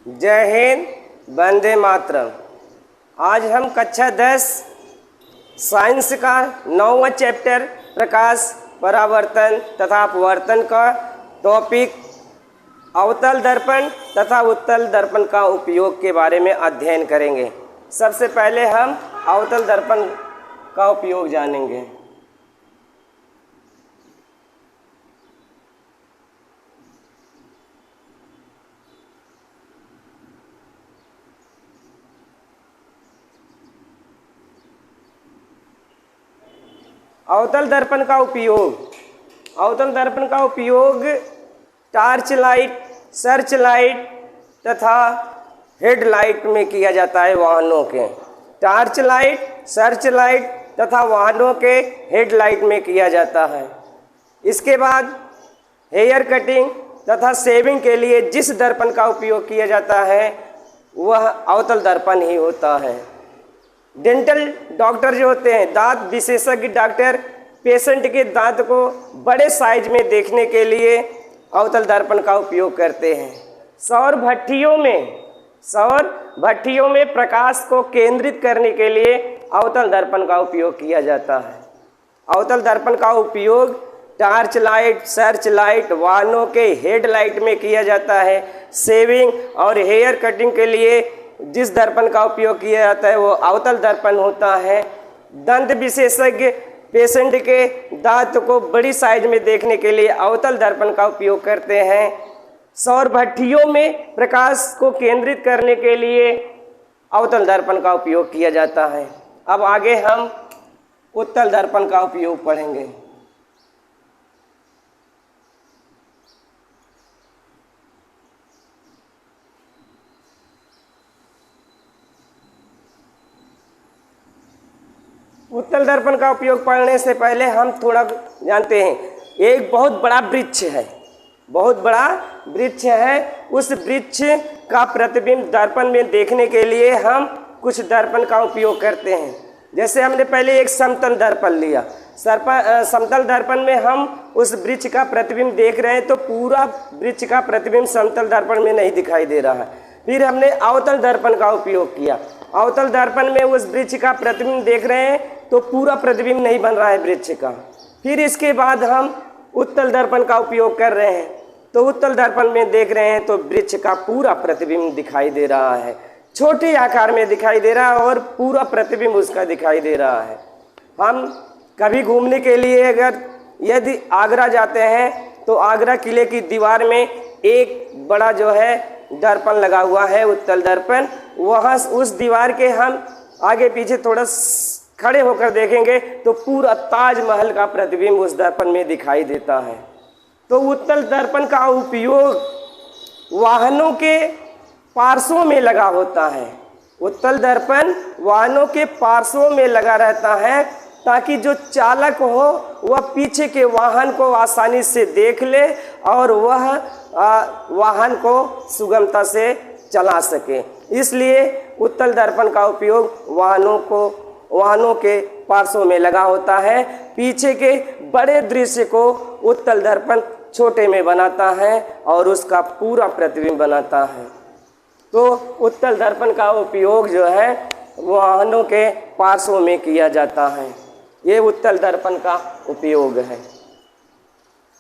जय हिंद, वंदे मातरम। आज हम कक्षा 10 साइंस का 9वां चैप्टर प्रकाश, परावर्तन तथा अपवर्तन का टॉपिक अवतल दर्पण तथा उत्तल दर्पण का उपयोग के बारे में अध्ययन करेंगे। सबसे पहले हम अवतल दर्पण का उपयोग जानेंगे। अवतल दर्पण का उपयोग, अवतल दर्पण का उपयोग टार्च लाइट, सर्च लाइट तथा हेडलाइट में किया जाता है। वाहनों के टार्च लाइट, सर्च लाइट तथा वाहनों के हेडलाइट में किया जाता है। इसके बाद हेयर कटिंग तथा शेविंग के लिए जिस दर्पण का उपयोग किया जाता है वह अवतल दर्पण ही होता है। डेंटल डॉक्टर जो होते हैं, दांत विशेषज्ञ डॉक्टर, पेशेंट के दांत को बड़े साइज में देखने के लिए अवतल दर्पण का उपयोग करते हैं। सौर भट्टियों में प्रकाश को केंद्रित करने के लिए अवतल दर्पण का उपयोग किया जाता है। अवतल दर्पण का उपयोग टार्च लाइट, सर्च लाइट, वाहनों के हेडलाइट में किया जाता है। शेविंग और हेयर कटिंग के लिए जिस दर्पण का उपयोग किया जाता है वो अवतल दर्पण होता है। दंत विशेषज्ञ पेशेंट के दांत को बड़ी साइज में देखने के लिए अवतल दर्पण का उपयोग करते हैं। सौर भट्टियों में प्रकाश को केंद्रित करने के लिए अवतल दर्पण का उपयोग किया जाता है। अब आगे हम उत्तल दर्पण का उपयोग पढ़ेंगे। उत्तल दर्पण का उपयोग पढ़ने से पहले हम थोड़ा जानते हैं, एक बहुत बड़ा वृक्ष है, उस वृक्ष का प्रतिबिंब दर्पण में देखने के लिए हम कुछ दर्पण का उपयोग करते हैं। जैसे हमने पहले एक समतल दर्पण लिया, समतल दर्पण में हम उस वृक्ष का प्रतिबिंब देख रहे हैं तो पूरा वृक्ष का प्रतिबिंब समतल दर्पण में नहीं दिखाई दे रहा है। फिर हमने अवतल दर्पण का उपयोग किया, अवतल दर्पण में उस वृक्ष का प्रतिबिंब देख रहे हैं तो पूरा प्रतिबिंब नहीं बन रहा है वृक्ष का। फिर इसके बाद हम उत्तल दर्पण का उपयोग कर रहे हैं तो उत्तल दर्पण में देख रहे हैं तो वृक्ष का पूरा प्रतिबिंब दिखाई दे रहा है, छोटे आकार में दिखाई दे रहा है और पूरा प्रतिबिंब उसका दिखाई दे रहा है। हम कभी घूमने के लिए यदि आगरा जाते हैं तो आगरा किले की दीवार में एक बड़ा जो है दर्पण लगा हुआ है, उत्तल दर्पण। वहाँ उस दीवार के हम आगे पीछे थोड़ा खड़े होकर देखेंगे तो पूरा ताजमहल का प्रतिबिंब उस दर्पण में दिखाई देता है। तो उत्तल दर्पण का उपयोग वाहनों के पार्श्वों में लगा होता है। उत्तल दर्पण वाहनों के पार्श्वों में लगा रहता है ताकि जो चालक हो वह पीछे के वाहन को आसानी से देख ले और वह वाहन को सुगमता से चला सके। इसलिए उत्तल दर्पण का उपयोग वाहनों के पार्श्वों में लगा होता है। पीछे के बड़े दृश्य को उत्तल दर्पण छोटे में बनाता है और उसका पूरा प्रतिबिंब बनाता है। तो उत्तल दर्पण का उपयोग जो है वाहनों के पार्श्वों में किया जाता है। ये उत्तल दर्पण का उपयोग है।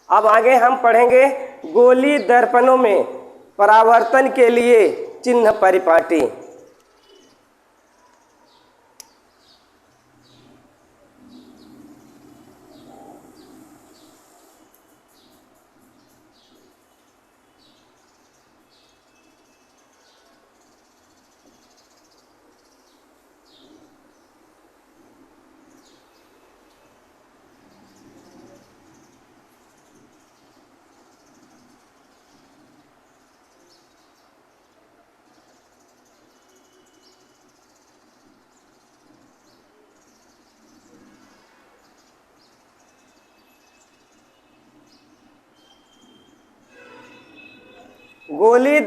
अब आगे हम पढ़ेंगे गोली दर्पणों में परावर्तन के लिए चिन्ह परिपाटी। गोली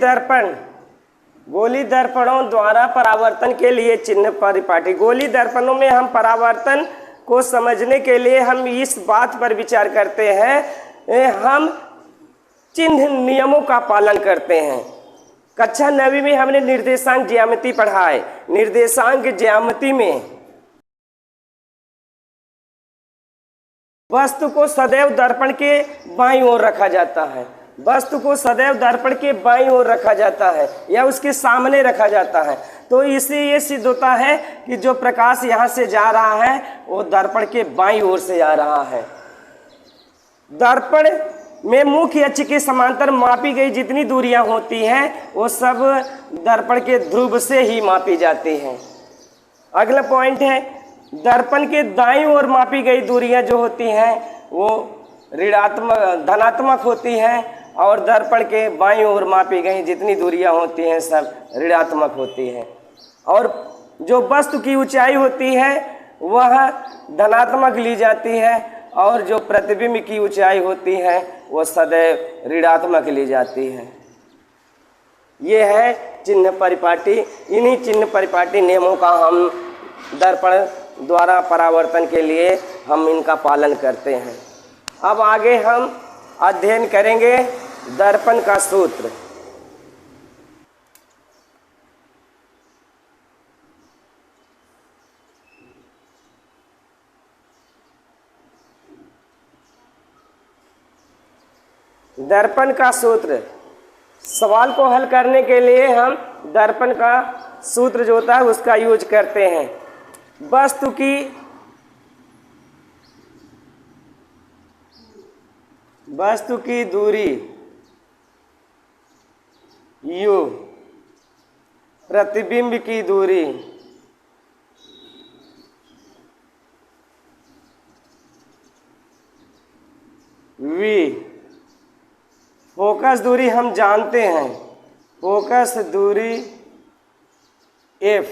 दर्पणों द्वारा परावर्तन के लिए चिन्ह परिपाटी। गोली दर्पणों में हम परावर्तन को समझने के लिए हम इस बात पर विचार करते हैं, हम चिन्ह नियमों का पालन करते हैं। कक्षा 9वीं में हमने निर्देशांक ज्यामिति पढ़ा है। निर्देशांक ज्यामिति में वस्तु को सदैव दर्पण के बाईं ओर रखा जाता है। वस्तु को सदैव दर्पण के बाईं ओर रखा जाता है या उसके सामने रखा जाता है। तो इससे ये सिद्ध होता है कि जो प्रकाश यहाँ से जा रहा है वो दर्पण के बाईं ओर से आ रहा है। दर्पण में मुख्य अक्ष के समांतर मापी गई जितनी दूरियां होती हैं वो सब दर्पण के ध्रुव से ही मापी जाती हैं। अगला पॉइंट है, दर्पण के दाईं ओर मापी गई दूरियां जो होती हैं वो धनात्मक होती हैं और दर्पण के बाईं ओर मापी गई जितनी दूरियां होती हैं सब ऋणात्मक होती हैं। और जो वस्तु की ऊंचाई होती है वह धनात्मक ली जाती है और जो प्रतिबिंब की ऊंचाई होती है वो सदैव ऋणात्मक ली जाती है। ये है चिन्ह परिपाटी। इन्हीं चिन्ह परिपाटी नियमों का हम दर्पण द्वारा परावर्तन के लिए हम इनका पालन करते हैं। अब आगे हम अध्ययन करेंगे दर्पण का सूत्र। दर्पण का सूत्र, सवाल को हल करने के लिए हम दर्पण का सूत्र जो होता है उसका यूज करते हैं। वस्तु की दूरी u, प्रतिबिंब की दूरी v, फोकस दूरी हम जानते हैं, फोकस दूरी f।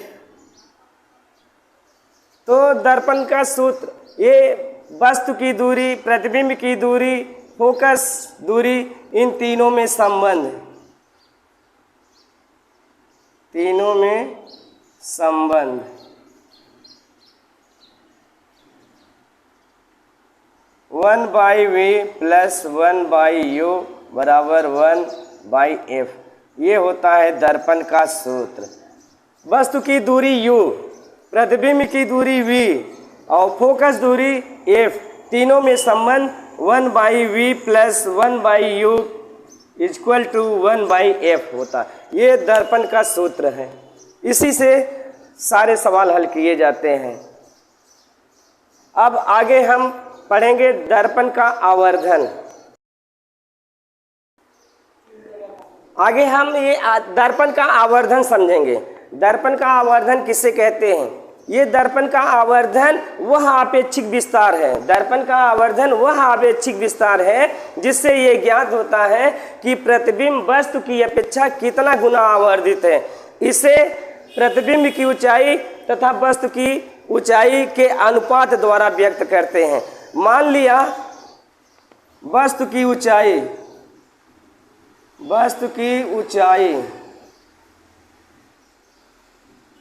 तो दर्पण का सूत्र, ये वस्तु की दूरी, प्रतिबिंब की दूरी, फोकस दूरी, इन तीनों में संबंध, तीनों में संबंध 1/v प्लस 1/u बराबर 1/f, ये होता है दर्पण का सूत्र। वस्तु की दूरी u, प्रतिबिंब की दूरी v और फोकस दूरी f, तीनों में संबंध 1/v plus 1/u equal to 1/f होता है। ये दर्पण का सूत्र है। इसी से सारे सवाल हल किए जाते हैं। अब आगे हम पढ़ेंगे दर्पण का आवर्धन। आगे हम ये दर्पण का आवर्धन समझेंगे। दर्पण का आवर्धन किसे कहते हैं? ये दर्पण का आवर्धन वह आपेक्षिक विस्तार है। दर्पण का आवर्धन वह आपेक्षिक विस्तार है जिससे ये ज्ञात होता है कि प्रतिबिंब वस्तु की अपेक्षा कितना गुना आवर्धित है। इसे प्रतिबिंब की ऊंचाई तथा वस्तु की ऊंचाई के अनुपात द्वारा व्यक्त करते हैं। मान लिया वस्तु की ऊंचाई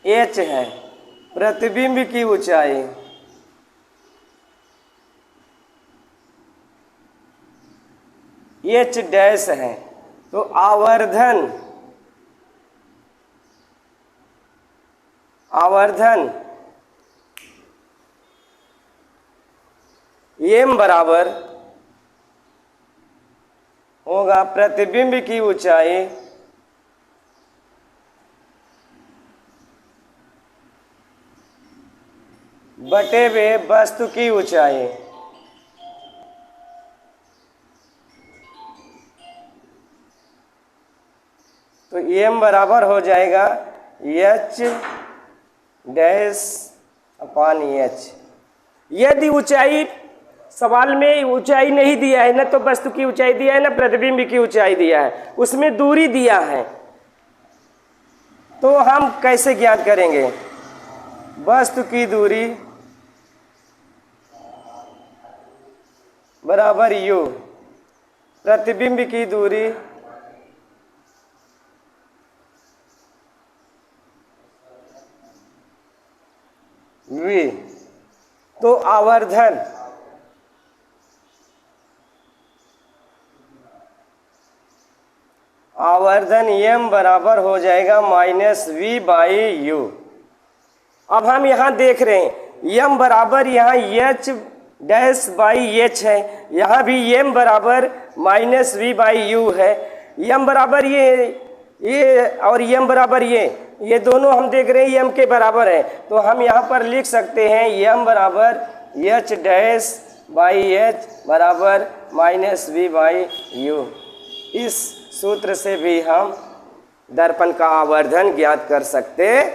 h है, प्रतिबिंब की ऊंचाई h डैश है। तो आवर्धन m बराबर होगा प्रतिबिंब की ऊंचाई बटे में वस्तु की ऊंचाई। तो m बराबर हो जाएगा h डैश अपान h। यदि ऊंचाई, सवाल में ऊंचाई नहीं दिया है, न तो वस्तु की ऊंचाई दिया है न प्रतिबिंब की ऊंचाई दिया है, उसमें दूरी दिया है, तो हम कैसे ज्ञात करेंगे? वस्तु की दूरी बराबर u, प्रतिबिंब की दूरी v। तो आवर्धन आवर्धन m बराबर हो जाएगा -v/u। अब हम यहाँ देख रहे हैं m बराबर यहाँ h'/h है, यहाँ भी m बराबर -v/u है। m बराबर ये और m बराबर ये दोनों हम देख रहे हैं m के बराबर है, तो हम यहाँ पर लिख सकते हैं m बराबर h'/h बराबर -v/u। इस सूत्र से भी हम दर्पण का आवर्धन ज्ञात कर सकते हैं।